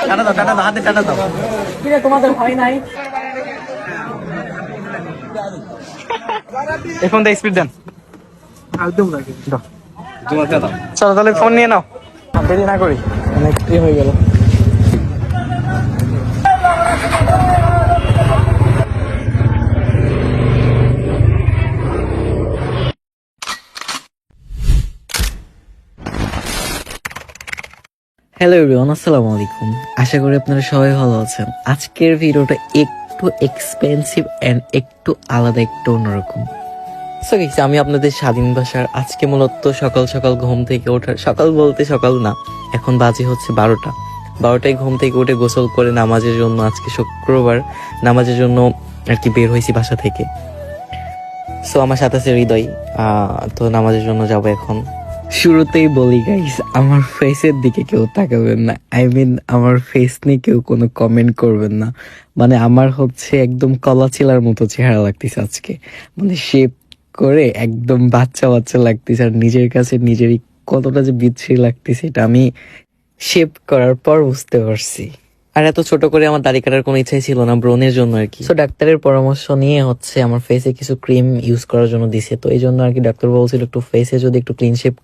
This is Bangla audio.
টাটা দাও, হাতে টাটা দাও। ঠিক আছে, তোমাদের ভয় নাই। এই ফোনটা স্পিড দেন। একদম রাখি। দাও। চলো তাহলে ফোন নিয়ে নাও, দেরি না করি। অনেক হয়ে গেল। হ্যালো এভরিওয়ান, আসসালামু আলাইকুম। আশা করি আপনারা সবাই ভালো আছেন। আজকের ভিডিওটা একটু এক্সপেন্সিভ এন্ড একটু আলাদা, একটু অন্যরকম। সো গাইস, আমি আপনাদের স্বাধীন ভাষার আজকে মূলত সকাল সকাল ঘুম থেকে ওঠার, সকাল বলতে সকাল না, এখন বাজে হচ্ছে 12টায় ঘুম থেকে উঠে গোসল করে নামাজের জন্য, আজকে শুক্রবার, নামাজের জন্য আর কি বের হয়েছি বাসা থেকে। সো আমার সাথে আছে হৃদয়, তো নামাজের জন্য যাব এখন। শুরুতেই বলি গাইস, আমার ফেসের দিকে কেউ তাকাবেন না। আমার ফেস নিয়ে কেউ কোনো কমেন্ট করবেন না। মানে আমার হচ্ছে একদম কলা চিলার মতো চেহারা লাগতেছে আজকে। মানে শেপ করে একদম বাচ্চা বাচ্চা লাগতেছে, আর নিজের কাছে নিজেরই কতটা যে বিচ্ছিরি লাগতেছে এটা আমি শেপ করার পর বুঝতে পারছি। আর এত ছোট করে আমার দাড়ি কাটার কোনো ইচ্ছাই ছিল না, ব্রণের জন্য আর কি। তো ডাক্তারের পরামর্শ নিয়ে হচ্ছে আমার ফেসে কিছু ক্রিম ইউজ করার জন্য দিছে। তো এই জন্য আর কি ডাক্তার বলছিল একটু ফেসে যদি একটু ক্লিন শেপ